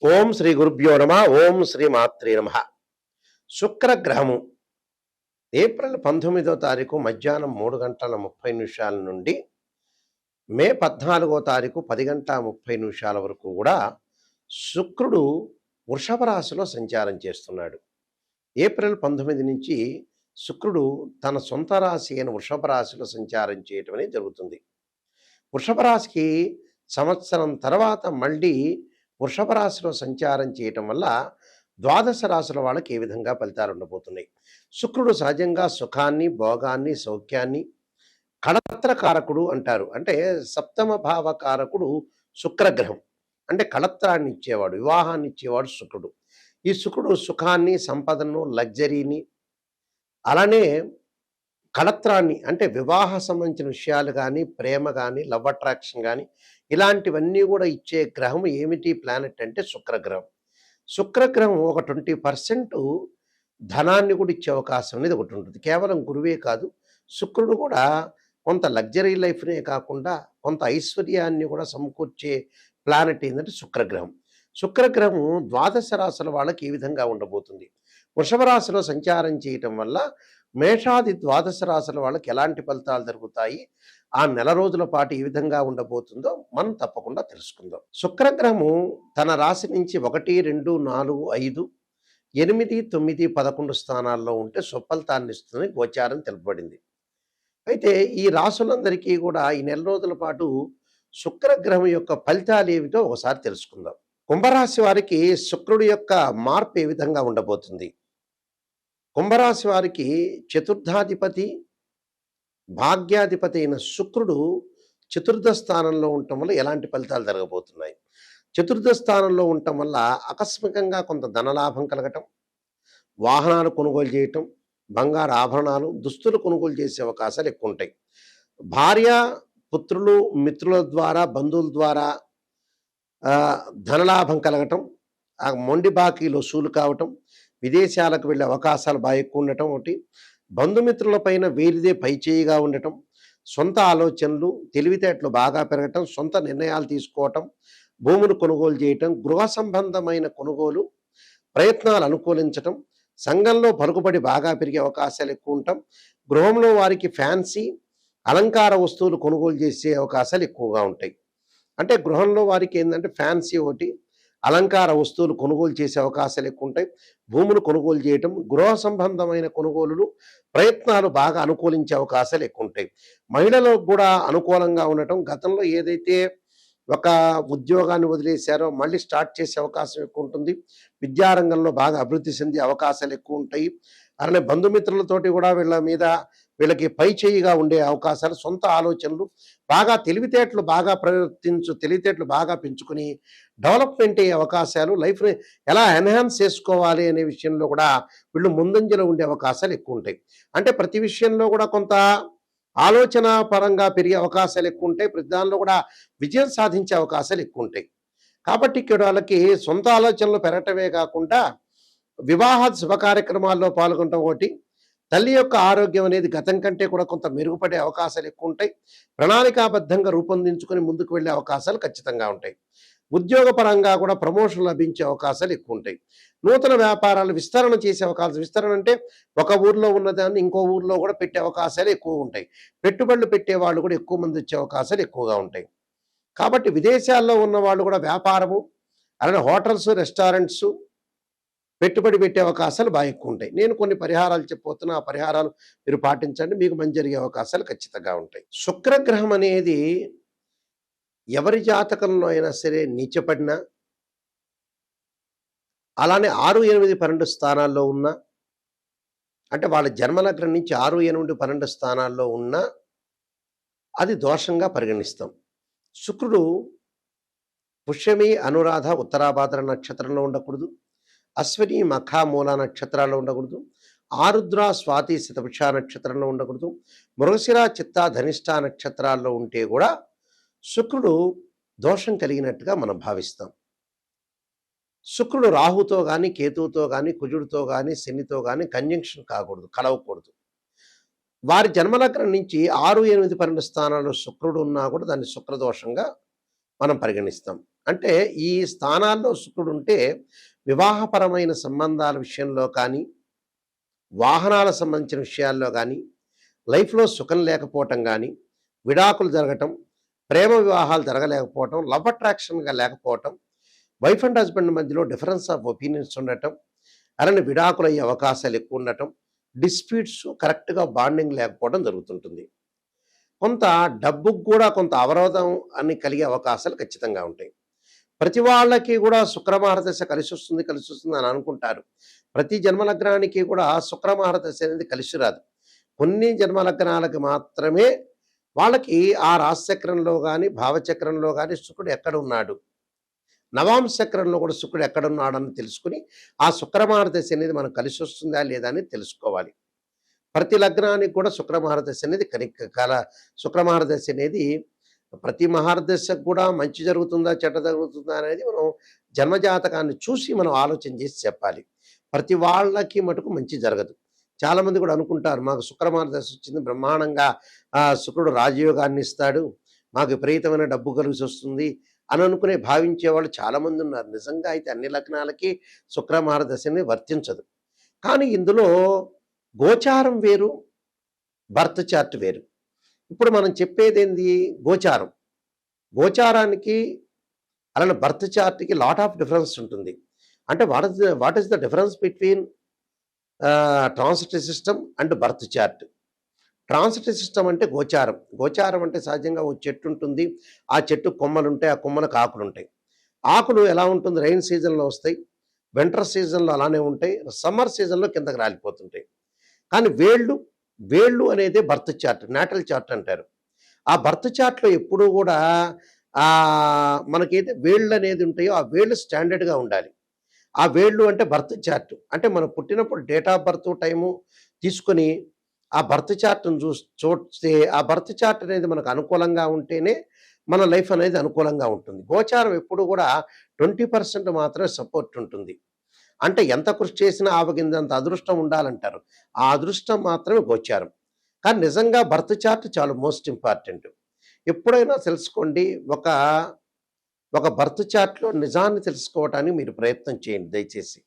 ఓం శ్రీ గురుభ్యో నమ. ఓం శ్రీ మాత్రే నమ. శుక్రగ్రహము ఏప్రిల్ 19వ తారీఖు మధ్యాహ్నం 3:30 నుండి మే 14వ తారీఖు 10:30 వరకు కూడా శుక్రుడు వృషభ రాశిలో సంచారం చేస్తున్నాడు. ఏప్రిల్ 19 నుంచి శుక్రుడు తన సొంత రాశి అయిన వృషభ రాశిలో సంచారం చేయటం అనేది జరుగుతుంది. వృషభ రాశికి సంవత్సరం తర్వాత మళ్ళీ వృషభ రాశిలో సంచారం చేయటం వల్ల ద్వాదశ రాశుల వాళ్ళకి ఏ విధంగా ఫలితాలు ఉండబోతున్నాయి. శుక్రుడు సహజంగా సుఖాన్ని, భోగాన్ని, సౌఖ్యాన్ని, కళత్రకారకుడు అంటారు. అంటే సప్తమ భావకారకుడు శుక్రగ్రహం. అంటే కళత్రాన్ని ఇచ్చేవాడు, వివాహాన్ని ఇచ్చేవాడు శుక్రుడు. ఈ శుక్రుడు సుఖాన్ని, సంపదను, లగ్జరీని, అలానే కళత్రాన్ని అంటే వివాహ సంబంధించిన విషయాలు కానీ, ప్రేమ కానీ, లవ్ అట్రాక్షన్ కానీ ఇలాంటివన్నీ కూడా ఇచ్చే గ్రహం ఏమిటి ప్లానెట్ అంటే శుక్రగ్రహం. శుక్రగ్రహం ఒక 20% ధనాన్ని కూడా ఇచ్చే అవకాశం అనేది ఒకటి ఉంటుంది. కేవలం గురువే కాదు, శుక్రుడు కూడా కొంత లగ్జరీ లైఫ్నే కాకుండా కొంత ఐశ్వర్యాన్ని కూడా సమకూర్చే ప్లానెట్ ఏంటంటే శుక్రగ్రహం. శుక్రగ్రహం ద్వాదశ రాశుల వాళ్ళకి ఈ విధంగా ఉండబోతుంది. వృషభ రాశిలో సంచారం చేయటం వల్ల మేషాది ద్వాదశ రాశుల వాళ్ళకి ఎలాంటి ఫలితాలు జరుగుతాయి, ఆ నెల రోజుల పాటు ఏ విధంగా ఉండబోతుందో మనం తప్పకుండా తెలుసుకుందాం. శుక్రగ్రహము తన రాశి నుంచి 1, 2, 4, 5, 8, 9, 11 స్థానాల్లో ఉంటే సుఫలితాన్ని ఇస్తుందని గోచారం తెలుపబడింది. అయితే ఈ రాశులందరికీ కూడా ఈ నెల రోజుల పాటు శుక్రగ్రహం యొక్క ఫలితాలు ఏమిటో ఒకసారి తెలుసుకుందాం. కుంభరాశి వారికి శుక్రుడి యొక్క మార్పు ఏ విధంగా ఉండబోతుంది. కుంభరాశి వారికి చతుర్థాధిపతి, భాగ్యాధిపతి అయిన శుక్రుడు చతుర్థ స్థానంలో ఉండటం వల్ల ఎలాంటి ఫలితాలు జరగబోతున్నాయి. చతుర్థ స్థానంలో ఉండటం వల్ల ఆకస్మికంగా కొంత ధనలాభం కలగటం, వాహనాలు కొనుగోలు చేయటం, బంగారు ఆభరణాలు, దుస్తులు కొనుగోలు చేసే అవకాశాలు ఎక్కువ ఉంటాయి. భార్య, పుత్రులు, మిత్రుల ద్వారా, బంధువుల ద్వారా ధనలాభం కలగటం, ఆ మొండి బాకీలు వసూలు కావటం, విదేశాలకు వెళ్ళే అవకాశాలు బాగా ఎక్కువ ఉండటం ఒకటి, బంధుమిత్రులపైన వీరిదే పైచేయిగా ఉండటం, సొంత ఆలోచనలు, తెలివితేటలు బాగా పెరగటం, సొంత నిర్ణయాలు తీసుకోవటం, భూములు కొనుగోలు చేయటం, గృహ సంబంధమైన కొనుగోలు ప్రయత్నాలు అనుకూలించటం, సంఘంలో పలుకుబడి బాగా పెరిగే అవకాశాలు ఎక్కువ ఉండటం, గృహంలో వారికి ఫ్యాన్సీ అలంకార వస్తువులు కొనుగోలు చేసే అవకాశాలు ఎక్కువగా ఉంటాయి. అంటే గృహంలో వారికి ఏంటంటే ఫ్యాన్సీ ఒకటి, అలంకార వస్తువులు కొనుగోలు చేసే అవకాశాలు ఎక్కువ ఉంటాయి. భూములు కొనుగోలు చేయటం, గృహ సంబంధమైన కొనుగోలులు ప్రయత్నాలు బాగా అనుకూలించే అవకాశాలు ఎక్కువ ఉంటాయి. మహిళలకు కూడా అనుకూలంగా ఉండటం, గతంలో ఏదైతే ఒక ఉద్యోగాన్ని వదిలేశారో మళ్ళీ స్టార్ట్ చేసే అవకాశం ఎక్కువ ఉంటుంది. విద్యారంగంలో బాగా అభివృద్ధి చెందే అవకాశాలు ఎక్కువ ఉంటాయి. అలానే బంధుమిత్రులతోటి కూడా వీళ్ళకి పై చేయిగా ఉండే అవకాశాలు, సొంత ఆలోచనలు, బాగా తెలివితేటలు బాగా పెంచుకొని డెవలప్మెంట్ అయ్యే అవకాశాలు, లైఫ్ని ఎలా ఎన్హాన్స్ చేసుకోవాలి అనే విషయంలో కూడా వీళ్ళు ముందంజలో ఉండే అవకాశాలు ఎక్కువ ఉంటాయి. అంటే ప్రతి విషయంలో కూడా కొంత ఆలోచన పరంగా పెరిగే అవకాశాలు ఎక్కువ ఉంటాయి. ప్రతి దానిలో కూడా విజయం సాధించే అవకాశాలు ఎక్కువ ఉంటాయి. కాబట్టి ఇక్కడ వాళ్ళకి సొంత ఆలోచనలు పెరగటమే కాకుండా వివాహ శుభ కార్యక్రమాల్లో పాల్గొనడం ఒకటి, తల్లి యొక్క ఆరోగ్యం అనేది గతం కంటే కూడా కొంత మెరుగుపడే అవకాశాలు ఎక్కువ ఉంటాయి. ప్రణాళికాబద్ధంగా రూపొందించుకొని ముందుకు వెళ్ళే అవకాశాలు ఖచ్చితంగా ఉంటాయి. ఉద్యోగపరంగా కూడా ప్రమోషన్ లభించే అవకాశాలు ఎక్కువ ఉంటాయి. నూతన వ్యాపారాలు విస్తరణ చేసే అవకాశం, విస్తరణ అంటే ఒక ఊర్లో ఉన్నదాన్ని ఇంకో ఊర్లో కూడా పెట్టే అవకాశాలు ఎక్కువ ఉంటాయి. పెట్టుబడులు పెట్టే వాళ్ళు కూడా ఎక్కువ మంది వచ్చే అవకాశాలు ఎక్కువగా ఉంటాయి. కాబట్టి విదేశాల్లో ఉన్న వాళ్ళు కూడా వ్యాపారము, అలానే హోటల్స్, రెస్టారెంట్స్ పెట్టుబడి పెట్టే అవకాశాలు బాగా ఎక్కువ ఉంటాయి. నేను కొన్ని పరిహారాలు చెప్పబోతున్నా, ఆ పరిహారాలు మీరు పాటించండి, మీకు మంచి జరిగే అవకాశాలు ఖచ్చితంగా ఉంటాయి. శుక్రగ్రహం అనేది ఎవరి జాతకంలో అయినా సరే నీచపడినా, అలానే 6, 8, 12 స్థానాల్లో ఉన్న, అంటే వాళ్ళ జన్మలగ్నం నుంచి 6, 8, 12 స్థానాల్లో ఉన్న అది దోషంగా పరిగణిస్తాం. శుక్రుడు పుష్యమి, అనురాధ, ఉత్తరాభాద్ర నక్షత్రంలో ఉండకూడదు, అశ్విని, మఖ, మూల నక్షత్రాల్లో ఉండకూడదు, ఆరుద్ర, స్వాతి, శతభిష నక్షత్రంలో ఉండకూడదు, మృగశిర, చిత్త, ధనిష్ట నక్షత్రాల్లో ఉంటే కూడా శుక్రుడు దోషం కలిగినట్టుగా మనం భావిస్తాం. శుక్రుడు రాహుతో కానీ, కేతువుతో కానీ, కుజుడితో కానీ, శనితో కానీ కంజంక్షన్ కాకూడదు, కలవకూడదు. వారి జన్మలగ్నం నుంచి 6, 8, 12 స్థానాల్లో శుక్రుడు ఉన్నా కూడా దాన్ని శుక్రదోషంగా మనం పరిగణిస్తాం. అంటే ఈ స్థానాల్లో శుక్రుడు ఉంటే వివాహపరమైన సంబంధాల విషయంలో కానీ, వాహనాలకు సంబంధించిన విషయాల్లో గానీ, లైఫ్‌లో సుఖం లేకపోవటం గానీ, విడాకులు జరగటం, ప్రేమ వివాహాలు జరగలేకపోవటం, లవ్ అట్రాక్షన్‌గా లేకపోవటం, వైఫ్ అండ్ హస్బెండ్ మధ్యలో డిఫరెన్స్ ఆఫ్ ఒపీనియన్స్ ఉండటం, అలానే విడాకులయ్యే అవకాశాలు ఎక్కువ ఉండటం, డిస్ప్యూట్స్ కరెక్ట్‌గా బాండింగ్ లేకపోవడం జరుగుతుంటుంది. కొంత డబ్బుకు కూడా కొంత అవరోధం అని కలిగే అవకాశాలు ఖచ్చితంగా ఉంటాయి. ప్రతి వాళ్ళకి కూడా శుక్రమహారదశ కలిసొస్తుంది అని అనుకుంటారు. ప్రతి జన్మలగ్నానికి కూడా శుక్రమహారదశ అనేది కలిసి రాదు. కొన్ని జన్మలగ్నాలకు మాత్రమే వాళ్ళకి ఆ రాశిచక్రంలో గాని, భావచక్రంలో గాని శుక్రుడు ఎక్కడున్నాడు, నవాంశ చక్రంలో కూడా శుక్రుడు ఎక్కడున్నాడని తెలుసుకొని, ఆ శుక్రమహారదశ అనేది మనకు కలిసొస్తుందా లేదా అని తెలుసుకోవాలి. ప్రతి లగ్నానికి కూడా శుక్రమహారదశ అనేది శుక్రమహారదశ అనేది ప్రతి మహారదశకు కూడా మంచి జరుగుతుందా, చెడ్డ జరుగుతుందా అనేది మనం జన్మజాతకాన్ని చూసి మనం ఆలోచన చేసి చెప్పాలి. ప్రతి వాళ్ళకి మటుకు మంచి జరగదు. చాలామంది కూడా అనుకుంటారు మాకు శుక్రమహారదశ వచ్చింది బ్రహ్మాండంగా శుక్రుడు రాజయోగాన్ని ఇస్తాడు, మాకు విపరీతమైన డబ్బు కలిసొస్తుంది అని అనుకునే భావించేవాళ్ళు చాలామంది ఉన్నారు. నిజంగా అయితే అన్ని లగ్నాలకి శుక్రమహారదశ అనేది వర్తించదు. కానీ ఇందులో గోచారం వేరు, బర్త్ చార్ట్ వేరు. ఇప్పుడు మనం చెప్పేదేంది గోచారం. గోచారానికి అలానే బర్త్ చార్ట్‌కి లాట్ ఆఫ్ డిఫరెన్స్ ఉంటుంది. అంటే what is the difference between transit system and birth chart. Transit system అంటే గోచారం. గోచారం అంటే సహజంగా ఓ చెట్టు ఉంటుంది. ఆ చెట్టు కొమ్మలుంటాయి. ఆ కొమ్మలకు ఆకులుంటాయి. ఆకులు ఎలా ఉంటుంది రైన్ సీజన్‌లో వస్తాయి. వింటర్ సీజన్‌లో అలానే ఉంటాయి. సమ్మర్ సీజన్‌లో కిందకి రాలిపోతుంటాయి. కానీ వేళ్ళు అనేదే బర్త్ చార్ట్, నాటల్ చార్ట్ అంటారు. ఆ బర్త్ చార్ట్‌లో ఎప్పుడూ గూడా మనకైతే వేళ్ళనేది ఉంటాయో, ఆ వేళ్ళు స్టాండర్డ్‌గా ఉండాలి. ఆ వేళ్ళు అంటే బర్త్ చార్ట్. అంటే మనం పుట్టినప్పుడు డేట్ ఆఫ్ బర్త్, టైము తీసుకొని, ఆ బర్త్ చార్ట్‌ని చూస్తే, ఆ బర్త్ చార్ట్ అనేది మనకు అనుకూలంగా ఉంటేనే, మన లైఫ్ అనేది అనుకూలంగా ఉంటుంది. గోచారం ఎప్పుడు గూడా 20% మాత్రమే సపోర్ట్ ఉంటుంది. అంటే ఎంత కృషి చేసినా ఆవగింజంత అదృష్టం ఉండాలంటారు. ఆ అదృష్టం మాత్రమే గోచారం. కానీ నిజంగా బర్త్ చార్ట్ చాలా మోస్ట్ ఇంపార్టెంట్. ఎప్పుడైనా తెలుసుకోండి, ఒక బర్త్ చార్ట్‌లో నిజాన్ని తెలుసుకోవటానికి మీరు ప్రయత్నం చేయండి దయచేసి.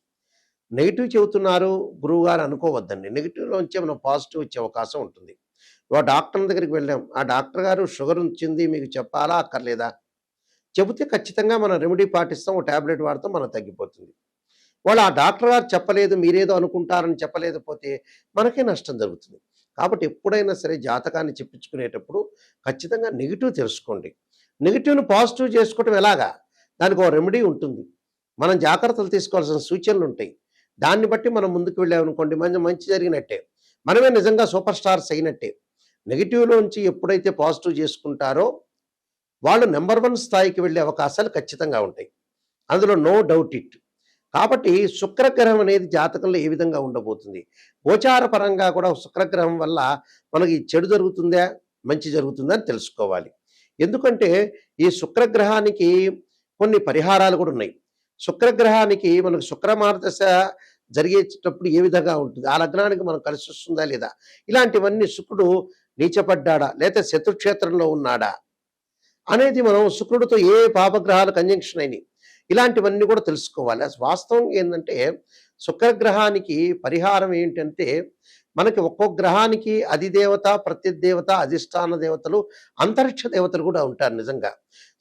నెగెటివ్ చెబుతున్నారు గురువుగారు అనుకోవద్దండి. నెగెటివ్‌లోంచే మనం పాజిటివ్ వచ్చే అవకాశం ఉంటుంది. ఓ డాక్టర్ దగ్గరికి వెళ్ళాం. ఆ డాక్టర్ గారు షుగర్ వచ్చింది మీకు చెప్పాలా? అక్కర్లేదా? చెబితే ఖచ్చితంగా మనం రెమెడీ పాటిస్తాం. ఓ టాబ్లెట్ వాడతాం మనకు తగ్గిపోతుంది. వాళ్ళు ఆ డాక్టర్ గారు చెప్పలేదు, మీరేదో అనుకుంటారని చెప్పలేకపోతే మనకే నష్టం జరుగుతుంది. కాబట్టి ఎప్పుడైనా సరే జాతకాన్ని చెప్పించుకునేటప్పుడు ఖచ్చితంగా నెగెటివ్ తెలుసుకోండి. నెగెటివ్‌ని పాజిటివ్ చేసుకోవటం ఎలాగా? దానికి ఓ రెమెడీ ఉంటుంది. మనం జాగ్రత్తలు తీసుకోవాల్సిన సూచనలుంటాయి. దాన్ని బట్టి మనం ముందుకు వెళ్ళామనుకోండి మంచి జరిగినట్టే. మనమే నిజంగా సూపర్ స్టార్స్ అయినట్టే. నెగెటివ్‌లోంచి ఎప్పుడైతే పాజిటివ్ చేసుకుంటారో వాళ్ళు నంబర్ 1 స్థాయికి వెళ్ళే అవకాశాలు ఖచ్చితంగా ఉంటాయి. అందులో నో డౌట్ ఇట్. కాబట్టి శుక్రగ్రహం అనేది జాతకంలో ఏ విధంగా ఉండబోతుంది? గోచార పరంగా కూడా శుక్రగ్రహం వల్ల మనకి చెడు జరుగుతుందా? మంచి జరుగుతుందా? అని తెలుసుకోవాలి. ఎందుకంటే ఈ శుక్రగ్రహానికి కొన్ని పరిహారాలు కూడా ఉన్నాయి. శుక్రగ్రహానికి మనకు శుక్రమహారదశ జరిగేటప్పుడు ఏ విధంగా ఉంటుంది? ఆ లగ్నానికి మనం కలిసొస్తుందా లేదా? ఇలాంటివన్నీ శుక్రుడు నీచపడ్డాడా? లేతే శత్రుక్షేత్రంలో ఉన్నాడా? అనేది మనం శుక్రుడితో ఏ పాపగ్రహాలు కంజంక్షన్ అయినాయి ఇలాంటివన్నీ కూడా తెలుసుకోవాలి. వాస్తవంగా ఏంటంటే శుక్రగ్రహానికి పరిహారం ఏంటంటే మనకి ఒక్కొక్క గ్రహానికి అధిదేవత, ప్రత్యదేవత, అధిష్టాన దేవతలు, అంతరిక్ష దేవతలు కూడా ఉంటారు నిజంగా.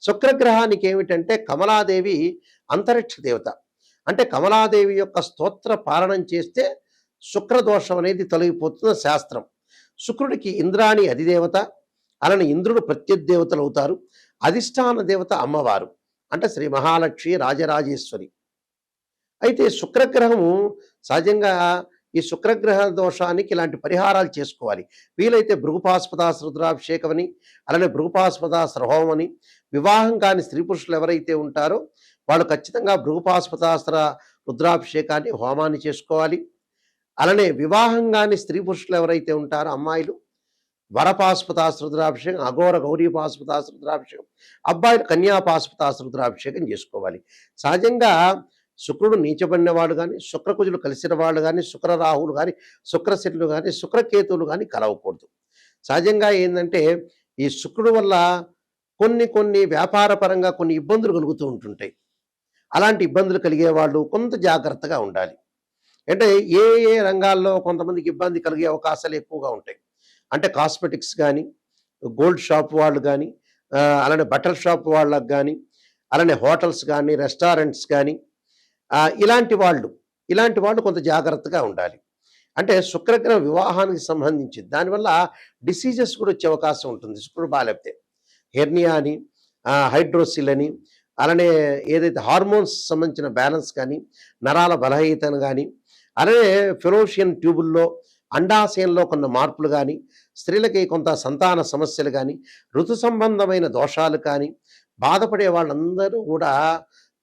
శుక్రగ్రహానికి ఏమిటంటే కమలాదేవి అంతరిక్ష దేవత. అంటే కమలాదేవి యొక్క స్తోత్ర పాలనం చేస్తే శుక్రదోషం అనేది తొలగిపోతున్న శాస్త్రం. శుక్రుడికి ఇంద్రాణి అధిదేవత, అలానే ఇంద్రుడు ప్రత్యదేవతలు అవుతారు. అధిష్టాన దేవత అమ్మవారు అంటే శ్రీ మహాలక్ష్మి రాజరాజేశ్వరి. అయితే శుక్రగ్రహము సహజంగా ఈ శుక్రగ్రహ దోషానికి ఇలాంటి పరిహారాలు చేసుకోవాలి. వీలైతే భృగుపాస్పదాస రుద్రాభిషేకం అని, అలానే భృగుపాస్పదాస హోమం అని, వివాహం కాని స్త్రీ పురుషులు ఎవరైతే ఉంటారో వాళ్ళు ఖచ్చితంగా భృగుపాస్పదాస్త్ర రుద్రాభిషేకాన్ని హోమాన్ని చేసుకోవాలి. అలానే వివాహం కాని స్త్రీ పురుషులు ఎవరైతే ఉంటారో అమ్మాయిలు వరపాశుపతాస్త్ర రుద్రాభిషేకం, అఘోర గౌరీ పాశుపతాస్త్ర రుద్రాభిషేకం, అబ్బాయిలు కన్యాపాశుపతాస్త్ర రుద్రాభిషేకం చేసుకోవాలి. సహజంగా శుక్రుడు నీచబడిన కానీ, శుక్రకుజులు కలిసిన వాళ్ళు కానీ, శుక్రరాహువులు కానీ, శుక్రశనులు కానీ, శుక్రకేతువులు కానీ కలవకూడదు. సహజంగా ఏంటంటే ఈ శుక్రుడు వల్ల కొన్ని కొన్ని వ్యాపార పరంగా కొన్ని ఇబ్బందులు కలుగుతూ ఉంటుంటాయి. అలాంటి ఇబ్బందులు కలిగే వాళ్ళు కొంత జాగ్రత్తగా ఉండాలి. అంటే ఏ ఏ రంగాల్లో కొంతమందికి ఇబ్బంది కలిగే అవకాశాలు ఎక్కువగా ఉంటాయి. అంటే కాస్మెటిక్స్ గానీ, గోల్డ్ షాప్ వాళ్ళు గానీ, అలానే బట్టల షాప్ వాళ్ళకి గానీ, అలానే హోటల్స్ గానీ, రెస్టారెంట్స్ గానీ, ఇలాంటి వాళ్ళు కొంత జాగ్రత్తగా ఉండాలి. అంటే శుక్రగ్రహం వివాహానికి సంబంధించి దానివల్ల డిసీజెస్ కూడా వచ్చే అవకాశం ఉంటుంది శుక్రుడు బాలేకపోతే. హెర్నియా అని, హైడ్రోసిల్ అని, అలానే ఏదైతే హార్మోన్స్ సంబంధించిన బ్యాలెన్స్ కానీ, నరాల బలహీనతను గానీ, అలానే ఫెలోషియన్ ట్యూబుల్లో, అండాశయంలో కొన్ని మార్పులు గానీ, స్త్రీలకి కొంత సంతాన సమస్యలు గానీ, ఋతు సంబంధమైన దోషాలు కానీ, బాధపడే వాళ్ళందరూ కూడా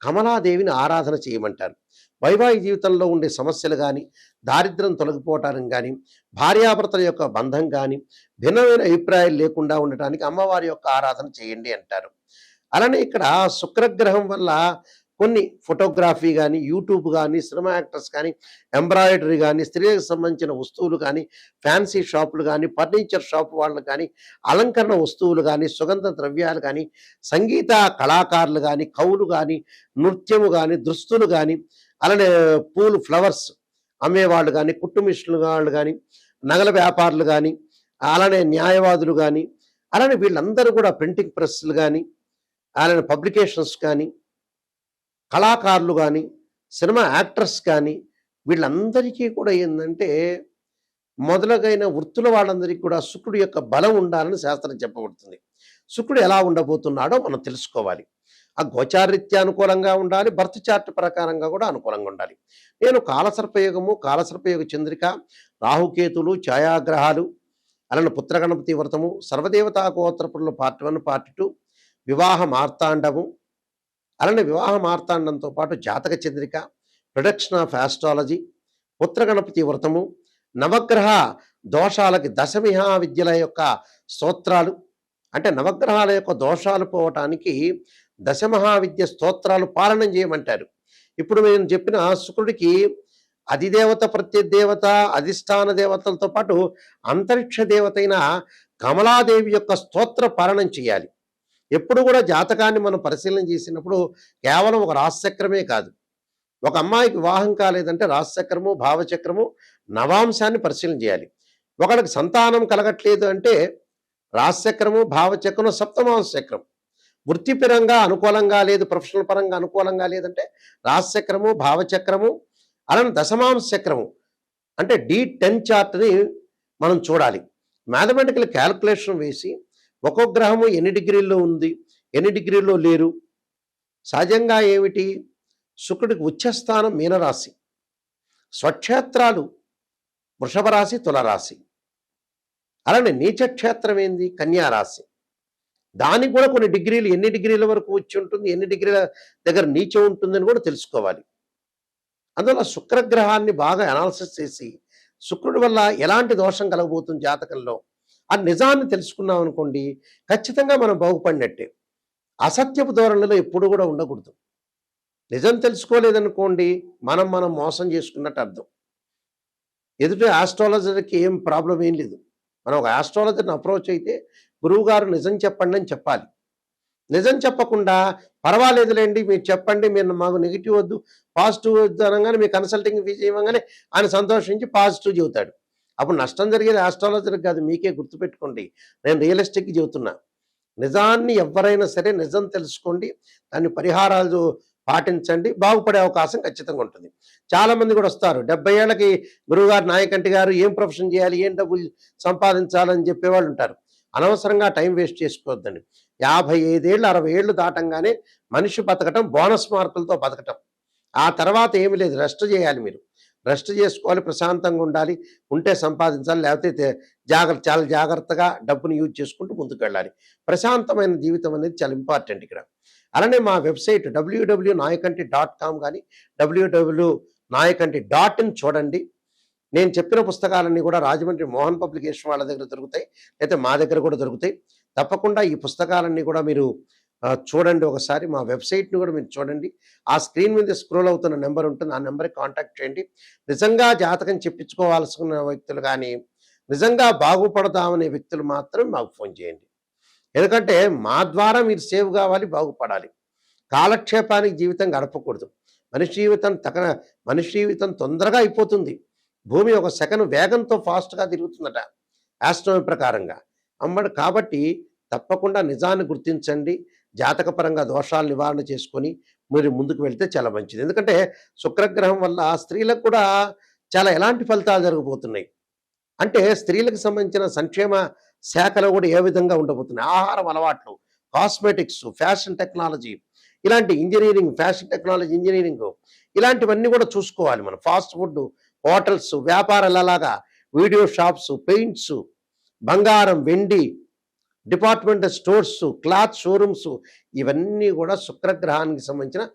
కమలాదేవిని ఆరాధన చేయమంటారు. వైవాహిక జీవితంలో ఉండే సమస్యలు గానీ, దారిద్ర్యం తొలగిపోవటానికి గానీ, భార్యాభర్తల యొక్క బంధం గానీ, భిన్నమైన అభిప్రాయాలు లేకుండా ఉండటానికి అమ్మవారి యొక్క ఆరాధన చేయండి అంటారు. అలానే ఇక్కడ శుక్రగ్రహం వల్ల కొన్ని ఫోటోగ్రఫీ గానీ, యూట్యూబ్ గానీ, సినిమా యాక్టర్స్ కానీ, ఎంబ్రాయిడరీ గానీ, స్త్రీలకు సంబంధించిన వస్తువులు కానీ, ఫ్యాన్సీ షాపులు గానీ, ఫర్నిచర్ షాప్ వాళ్ళు కానీ, అలంకరణ వస్తువులు కానీ, సుగంధ ద్రవ్యాలు కానీ, సంగీత కళాకారులు కానీ, కవులు కానీ, నృత్యము కానీ, దుస్తులు కానీ, అలానే పూలు ఫ్లవర్స్ అమ్మేవాళ్ళు కానీ, కుట్టు మిషన్లు వాళ్ళు కానీ, నగల వ్యాపారులు కానీ, అలానే న్యాయవాదులు కానీ, అలానే వీళ్ళందరూ కూడా ప్రింటింగ్ ప్రెస్లు కానీ, అలానే పబ్లికేషన్స్ కానీ, కళాకారులు కానీ, సినిమా యాక్టర్స్ కానీ, వీళ్ళందరికీ కూడా ఏందంటే మొదలగైన వృత్తుల వాళ్ళందరికీ కూడా శుక్రుడి యొక్క బలం ఉండాలని శాస్త్రం చెప్పబడుతుంది. శుక్రుడు ఎలా ఉండబోతున్నాడో మనం తెలుసుకోవాలి. ఆ గోచారరీత్యా అనుకూలంగా ఉండాలి, బర్త్ చార్ట్ ప్రకారంగా కూడా అనుకూలంగా ఉండాలి. నేను కాలసర్పయోగము, కాలసర్పయోగ చంద్రిక, రాహుకేతులు, ఛాయాగ్రహాలు, అలానే పుత్రగణపతి వ్రతము, సర్వదేవతా గోత్రపురులు పార్ట్ 1, పార్ట్ 2, వివాహ మార్తాండము, అలానే వివాహ మార్తాండంతో పాటు జాతక చంద్రిక, ప్రొడక్షన్ ఆఫ్ ఆస్ట్రాలజీ, పుత్రగణపతి వ్రతము, నవగ్రహ దోషాలకి దశమిహా విద్యల యొక్క స్తోత్రాలు, అంటే నవగ్రహాల యొక్క దోషాలు పోవటానికి దశమహావిద్య స్తోత్రాలు పాలనం చేయమంటారు. ఇప్పుడు నేను చెప్పిన శుక్రుడికి అధిదేవత, ప్రత్యదేవత, అధిష్టాన దేవతలతో పాటు అంతరిక్ష దేవతైన కమలాదేవి యొక్క స్తోత్ర పాలనం చేయాలి. ఎప్పుడు కూడా జాతకాన్ని మనం పరిశీలన చేసినప్పుడు కేవలం ఒక రాశిచక్రమే కాదు. ఒక అమ్మాయికి వివాహం కాలేదంటే రాశిచక్రము, భావచక్రము, నవాంశాన్ని పరిశీలన చేయాలి. ఒకళ్ళకి సంతానం కలగట్లేదు అంటే రాశిచక్రము, భావచక్రము, సప్తమాంశ చక్రం. వృత్తిపరంగా అనుకూలంగా లేదు, ప్రొఫెషనల్ పరంగా అనుకూలంగా లేదంటే రాశిచక్రము, భావచక్రము, అలానే దశమాంశ చక్రము అంటే D10 చార్ట్ని మనం చూడాలి. మ్యాథమెటికల్ క్యాల్కులేషన్ వేసి ఒక్కొక్క గ్రహము ఎన్ని డిగ్రీల్లో ఉంది, ఎన్ని డిగ్రీల్లో లేరు. సహజంగా ఏమిటి, శుక్రుడికి ఉచ్చస్థానం మీనరాశి, స్వక్షేత్రాలు వృషభ రాశి, తులరాశి, అలానే నీచక్షేత్రం ఏంది, కన్యారాశి. దానికి కూడా కొన్ని డిగ్రీలు, ఎన్ని డిగ్రీల వరకు వచ్చి ఉంటుంది, ఎన్ని డిగ్రీల దగ్గర నీచం ఉంటుందని కూడా తెలుసుకోవాలి. అందువల్ల శుక్రగ్రహాన్ని బాగా అనాలిసిస్ చేసి శుక్రుడి వల్ల ఎలాంటి దోషం కలగబోతుంది జాతకంలో ఆ నిజాన్ని తెలుసుకున్నాం అనుకోండి, ఖచ్చితంగా మనం బాగుపడినట్టే. అసత్యపు ధోరణిలో ఎప్పుడు కూడా ఉండకూడదు. నిజం తెలుసుకోలేదనుకోండి, మనం మోసం చేసుకున్నట్టు అర్థం. ఎదుటి ఆస్ట్రాలజర్కి ఏం ప్రాబ్లం ఏం లేదు. మనం ఒక ఆస్ట్రాలజర్ని అప్రోచ్ అయితే గురువుగారు నిజం చెప్పండి అని చెప్పాలి. నిజం చెప్పకుండా పర్వాలేదులేండి మీరు చెప్పండి, మీరు మాకు నెగిటివ్ వద్దు పాజిటివ్ వద్దు అనగానే మీ కన్సల్టింగ్ ఫీజు ఇవ్వగానే ఆయన సంతోషించి పాజిటివ్ చెబుతాడు. అప్పుడు నష్టం జరిగేది ఆస్ట్రాలజర్కి కాదు, మీకే. గుర్తుపెట్టుకోండి, నేను రియలిస్టిక్ చెబుతున్నా. నిజాన్ని ఎవరైనా సరే నిజం తెలుసుకోండి, దాన్ని పరిహారాలు పాటించండి, బాగుపడే అవకాశం ఖచ్చితంగా ఉంటుంది. చాలామంది కూడా వస్తారు 70 ఏళ్ళకి గురువుగారు, నాయకంటి గారు ఏం ప్రొఫెషన్ చేయాలి, ఏం డబ్బులు సంపాదించాలని చెప్పేవాళ్ళు ఉంటారు. అనవసరంగా టైం వేస్ట్ చేసుకోవద్దండి. 55 ఏళ్ళు 60 ఏళ్ళు దాటంగానే మనిషి బతకటం బోనస్ మార్కులతో బతకటం. ఆ తర్వాత ఏమి లేదు, రెస్ట్ చేయాలి. మీరు రెస్ట్ చేసుకోవాలి, ప్రశాంతంగా ఉండాలి, ఉంటే సంపాదించాలి, లేకపోతే చాలా జాగ్రత్తగా డబ్బును యూజ్ చేసుకుంటూ ముందుకు వెళ్ళాలి. ప్రశాంతమైన జీవితం అనేది చాలా ఇంపార్టెంట్ ఇక్కడ. అలానే మా వెబ్సైట్ www.nayakanti.com కానీ www.nayakanti.in చూడండి. నేను చెప్పిన పుస్తకాలన్నీ కూడా రాజమండ్రి మోహన్ పబ్లికేషన్ వాళ్ళ దగ్గర దొరుకుతాయి, అయితే మా దగ్గర కూడా దొరుకుతాయి. తప్పకుండా ఈ పుస్తకాలన్నీ కూడా మీరు చూడండి. ఒకసారి మా వెబ్సైట్ని కూడా మీరు చూడండి. ఆ స్క్రీన్ మీద స్క్రోల్ అవుతున్న నెంబర్ ఉంటుంది, ఆ నెంబర్కి కాంటాక్ట్ చేయండి. నిజంగా జాతకం చెప్పించుకోవాల్సిన వ్యక్తులు కానీ, నిజంగా బాగుపడదామనే వ్యక్తులు మాత్రం మాకు ఫోన్ చేయండి. ఎందుకంటే మా ద్వారా మీరు సేవ్ కావాలి, బాగుపడాలి. కాలక్షేపానికి జీవితం గడపకూడదు. మనిషి జీవితం మనిషి జీవితం తొందరగా అయిపోతుంది. భూమి ఒక సెకను వేగంతో ఫాస్ట్‌గా తిరుగుతుందట ఆస్ట్రోనమీ ప్రకారంగా. కాబట్టి తప్పకుండా నిజాన్ని గుర్తించండి. జాతకపరంగా దోషాలు నివారణ చేసుకొని మీరు ముందుకు వెళ్తే చాలా మంచిది. ఎందుకంటే శుక్రగ్రహం వల్ల స్త్రీలకు కూడా చాలా ఎలాంటి ఫలితాలు జరగబోతున్నాయి. అంటే స్త్రీలకు సంబంధించిన సంక్షేమ శాఖలో కూడా ఏ విధంగా ఉండబోతున్నాయి. ఆహారం అలవాట్లు, కాస్మెటిక్స్, ఫ్యాషన్ టెక్నాలజీ ఇలాంటి ఇంజినీరింగ్, ఫ్యాషన్ టెక్నాలజీ ఇంజినీరింగు ఇలాంటివన్నీ కూడా చూసుకోవాలి మనం. ఫాస్ట్ ఫుడ్, హోటల్స్, వ్యాపారాలలాగా వీడియో షాప్స్, పెయింట్స్, బంగారం, వెండి, డిపార్ట్మెంటల్ స్టోర్స్, క్లాత్ షోరూమ్స్ ఇవన్నీ కూడా శుక్రగ్రహానికి సంబంధించిన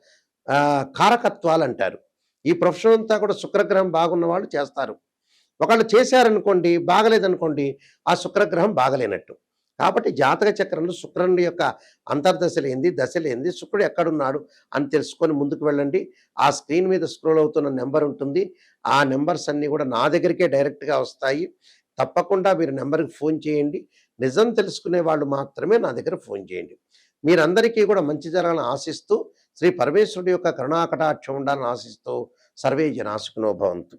కారకత్వాలు అంటారు. ఈ ప్రొఫెషన్ అంతా కూడా శుక్రగ్రహం బాగున్న వాళ్ళు చేస్తారు. ఒకళ్ళు చేశారనుకోండి, బాగలేదనుకోండి, ఆ శుక్రగ్రహం బాగలేనట్టు. కాబట్టి జాతక చక్రంలో శుక్రుని యొక్క అంతర్దశలేంది, దశలేంది, శుక్రుడు ఎక్కడున్నాడు అని తెలుసుకొని ముందుకు వెళ్ళండి. ఆ స్క్రీన్ మీద స్క్రోల్ అవుతున్న నెంబర్ ఉంటుంది. ఆ నెంబర్స్ అన్నీ కూడా నా దగ్గరికే డైరెక్ట్‌గా వస్తాయి. తప్పకుండా మీరు నెంబర్‌కి ఫోన్ చేయండి. నిజం తెలుసుకునే వాళ్ళు మాత్రమే నా దగ్గర ఫోన్ చేయండి. మీరందరికీ కూడా మంచి జరగాలని ఆశిస్తూ, శ్రీ పరమేశ్వరుడి యొక్క కరుణాకటాక్షం ఉండాలని ఆశిస్తూ, సర్వే జనా సుఖినో భవంతు.